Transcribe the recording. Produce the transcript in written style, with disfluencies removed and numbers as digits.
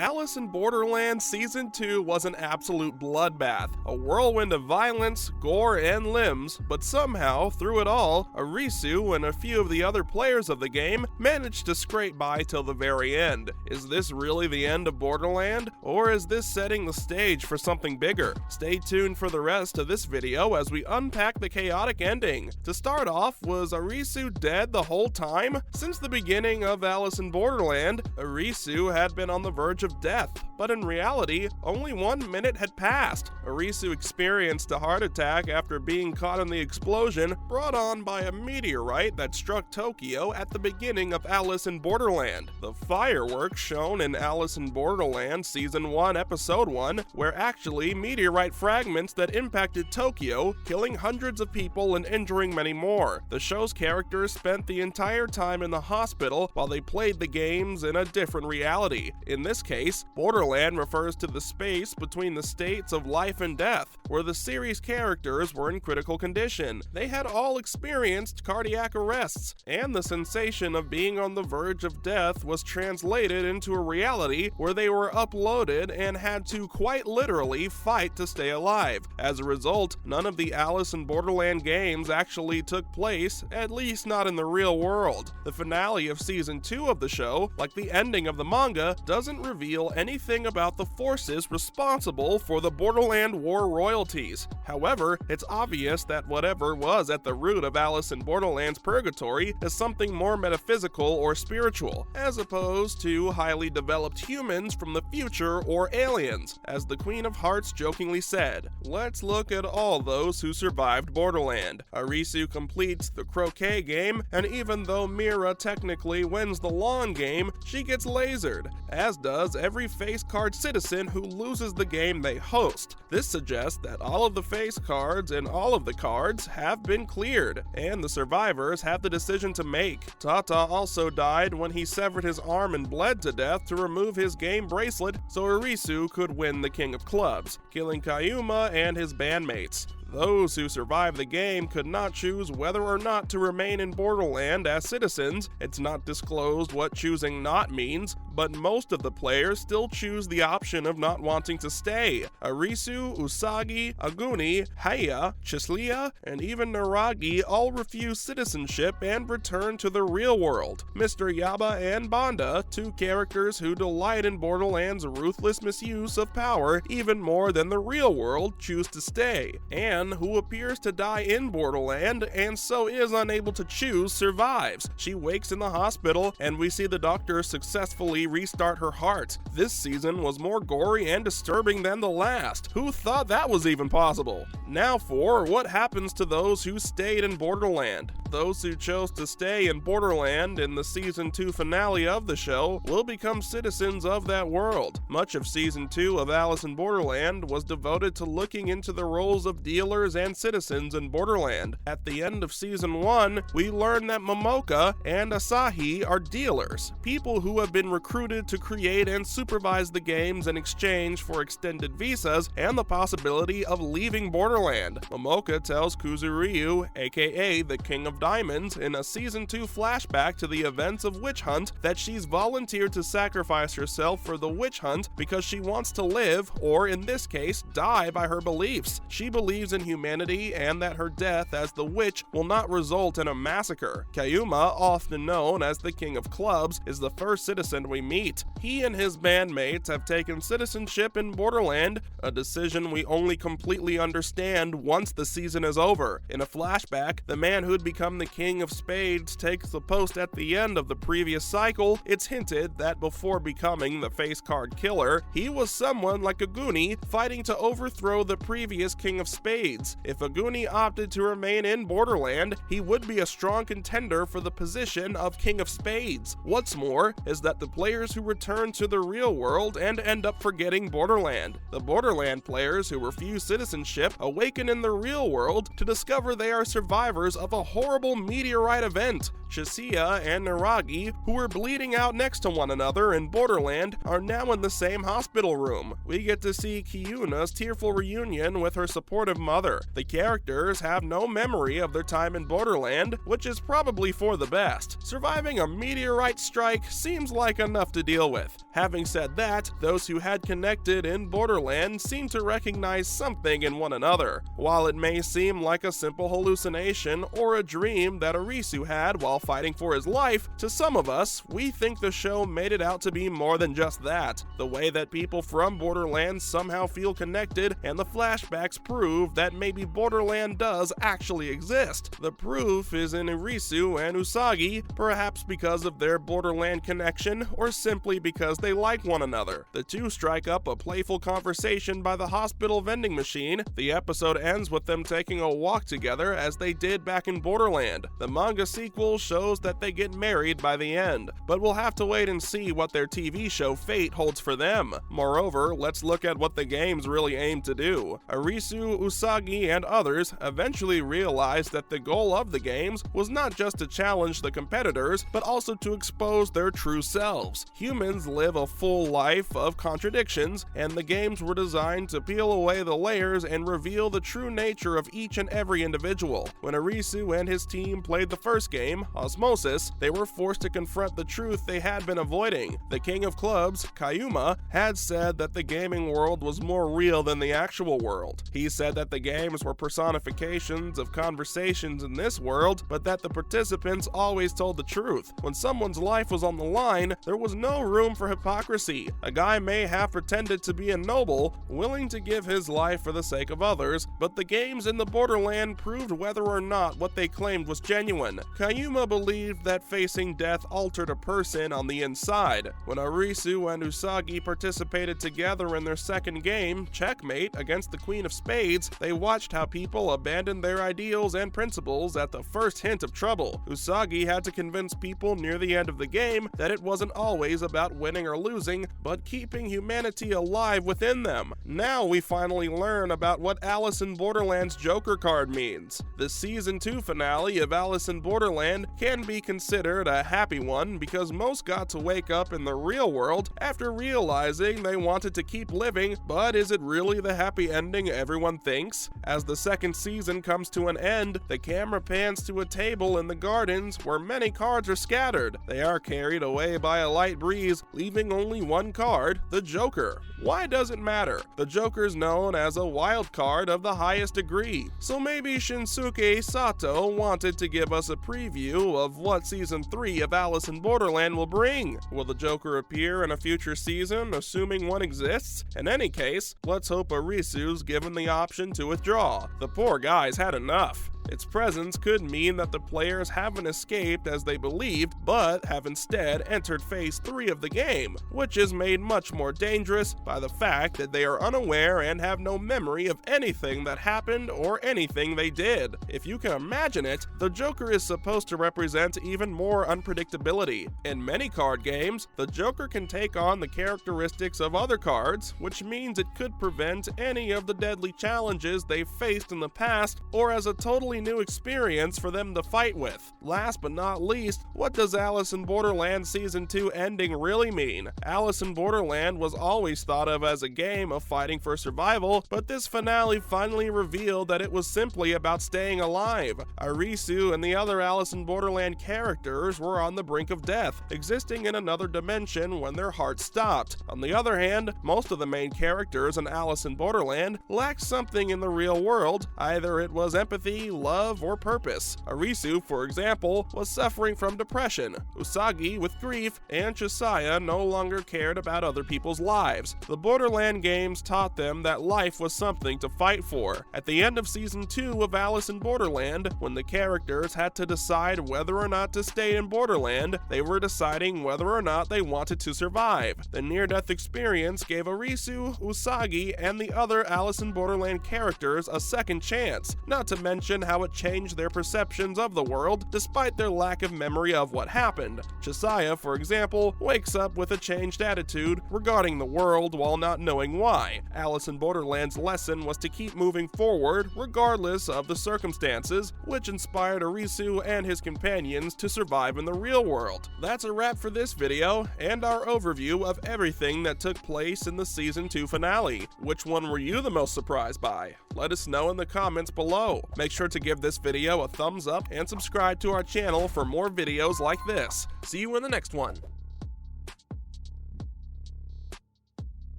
Alice in Borderland Season 2 was an absolute bloodbath, a whirlwind of violence, gore, and limbs, but somehow, through it all, Arisu and a few of the other players of the game managed to scrape by till the very end. Is this really the end of Borderland, or is this setting the stage for something bigger? Stay tuned for the rest of this video as we unpack the chaotic ending. To start off, was Arisu dead the whole time? Since the beginning of Alice in Borderland, Arisu had been on the verge of death, but in reality, only 1 minute had passed. Arisu experienced a heart attack after being caught in the explosion brought on by a meteorite that struck Tokyo at the beginning of Alice in Borderland. The fireworks shown in Alice in Borderland Season 1 Episode 1 were actually meteorite fragments that impacted Tokyo, killing hundreds of people and injuring many more. The show's characters spent the entire time in the hospital while they played the games in a different reality. In this case, Borderland refers to the space between the states of life and death, where the series characters were in critical condition. They had all experienced cardiac arrests, and the sensation of being on the verge of death was translated into a reality where they were uploaded and had to quite literally fight to stay alive. As a result, none of the Alice in Borderland games actually took place, at least not in the real world. The finale of Season 2 of the show, like the ending of the manga, doesn't reveal anything about the forces responsible for the Borderland War royalties. However, it's obvious that whatever was at the root of Alice in Borderland's purgatory is something more metaphysical or spiritual, as opposed to highly developed humans from the future or aliens. As the Queen of Hearts jokingly said, let's look at all those who survived Borderland. Arisu completes the croquet game, and even though Mira technically wins the lawn game, she gets lasered, as does every face card citizen who loses the game they host. This suggests that all of the face cards and all of the cards have been cleared, and the survivors have the decision to make. Tata also died when he severed his arm and bled to death to remove his game bracelet so Arisu could win the King of Clubs, killing Kayuma and his bandmates. Those who survived the game could not choose whether or not to remain in Borderland as citizens. It's not disclosed what choosing not means, but most of the players still choose the option of not wanting to stay. Arisu, Usagi, Aguni, Haya, Chislia, and even Naragi all refuse citizenship and return to the real world. Mr. Yaba and Banda, two characters who delight in Borderland's ruthless misuse of power even more than the real world, choose to stay. And who appears to die in Borderland and so is unable to choose, survives. She wakes in the hospital and we see the doctor successfully restart her heart. This season was more gory and disturbing than the last. Who thought that was even possible? Now for what happens to those who stayed in Borderland. Those who chose to stay in Borderland in the Season 2 finale of the show will become citizens of that world. Much of Season 2 of Alice in Borderland was devoted to looking into the roles of dealers and citizens in Borderland. At the end of Season 1, we learn that Momoka and Asahi are dealers, people who have been recruited to create and supervise the games in exchange for extended visas and the possibility of leaving Borderland. Momoka tells Kuzuryu, aka the King of Diamonds, in a Season 2 flashback to the events of Witch Hunt that she's volunteered to sacrifice herself for the witch hunt because she wants to live, or in this case, die by her beliefs. She believes in humanity and that her death as the witch will not result in a massacre. Kayuma, often known as the King of Clubs, is the first citizen we meet. He and his bandmates have taken citizenship in Borderland, a decision we only completely understand once the season is over. In a flashback, the man who'd become the King of Spades takes the post at the end of the previous cycle. It's hinted that before becoming the face card killer, he was someone like Aguni fighting to overthrow the previous King of Spades. If Aguni opted to remain in Borderland, he would be a strong contender for the position of King of Spades. What's more is that the players who return to the real world and end up forgetting Borderland. The Borderland players who refuse citizenship awaken in the real world to discover they are survivors of a horrible horrible meteorite event. Chisiya and Naragi, who were bleeding out next to one another in Borderland, are now in the same hospital room. We get to see Kiyuna's tearful reunion with her supportive mother. The characters have no memory of their time in Borderland, which is probably for the best. Surviving a meteorite strike seems like enough to deal with. Having said that, those who had connected in Borderland seem to recognize something in one another. While it may seem like a simple hallucination or a dream that Arisu had while fighting for his life, to some of us, we think the show made it out to be more than just that. The way that people from Borderland somehow feel connected, and the flashbacks prove that maybe Borderland does actually exist. The proof is in Arisu and Usagi, perhaps because of their Borderland connection, or simply because they like one another. The two strike up a playful conversation by the hospital vending machine. The episode ends with them taking a walk together as they did back in Borderland. The manga sequel shows that they get married by the end, but we'll have to wait and see what their TV show fate holds for them. Moreover, let's look at what the games really aim to do. Arisu, Usagi, and others eventually realized that the goal of the games was not just to challenge the competitors, but also to expose their true selves. Humans live a full life of contradictions, and the games were designed to peel away the layers and reveal the true nature of each and every individual. When Arisu and his team played the first game, Osmosis, they were forced to confront the truth they had been avoiding. The king of clubs, Kayuma, had said that the gaming world was more real than the actual world. He said that the games were personifications of conversations in this world, but that the participants always told the truth. When someone's life was on the line, there was no room for hypocrisy. A guy may have pretended to be a noble, willing to give his life for the sake of others, but the games in the Borderland proved whether or not what they claimed was genuine. Kayuma believed that facing death altered a person on the inside. When Arisu and Usagi participated together in their second game, Checkmate, against the Queen of Spades, they watched how people abandoned their ideals and principles at the first hint of trouble. Usagi had to convince people near the end of the game that it wasn't always about winning or losing, but keeping humanity alive within them. Now we finally learn about what Alice in Borderland's Joker card means. The Season 2 finale of Alice in Borderland can be considered a happy one because most got to wake up in the real world after realizing they wanted to keep living, but is it really the happy ending everyone thinks? As the second season comes to an end, the camera pans to a table in the gardens where many cards are scattered. They are carried away by a light breeze, leaving only one card, the Joker. Why does it matter? The Joker's known as a wild card of the highest degree, so maybe Shinsuke Sato wanted to give us a preview of what Season 3 of Alice in Borderland will bring. Will the Joker appear in a future season, assuming one exists? In any case, let's hope Arisu's given the option to withdraw. The poor guy's had enough. Its presence could mean that the players haven't escaped as they believed, but have instead entered Phase 3 of the game, which is made much more dangerous by the fact that they are unaware and have no memory of anything that happened or anything they did. If you can imagine it, the Joker is supposed to represent even more unpredictability. In many card games, the Joker can take on the characteristics of other cards, which means it could prevent any of the deadly challenges they've faced in the past, or as a totally new experience for them to fight with. Last but not least, what does Alice in Borderland Season 2 ending really mean? Alice in Borderland was always thought of as a game of fighting for survival, but this finale finally revealed that it was simply about staying alive. Arisu and the other Alice in Borderland characters were on the brink of death, existing in another dimension when their hearts stopped. On the other hand, most of the main characters in Alice in Borderland lacked something in the real world. Either it was empathy, love, or purpose. Arisu, for example, was suffering from depression, Usagi with grief, and Chisiya no longer cared about other people's lives. The Borderland games taught them that life was something to fight for. At the end of Season 2 of Alice in Borderland, when the characters had to decide whether or not to stay in Borderland, they were deciding whether or not they wanted to survive. The near-death experience gave Arisu, Usagi, and the other Alice in Borderland characters a second chance, not to mention how it changed their perceptions of the world despite their lack of memory of what happened. Josiah, for example, wakes up with a changed attitude regarding the world while not knowing why. Alice in Borderland's lesson was to keep moving forward regardless of the circumstances, which inspired Arisu and his companions to survive in the real world. That's a wrap for this video and our overview of everything that took place in the Season 2 finale. Which one were you the most surprised by? Let us know in the comments below. Make sure to give this video a thumbs up and subscribe to our channel for more videos like this. See you in the next one.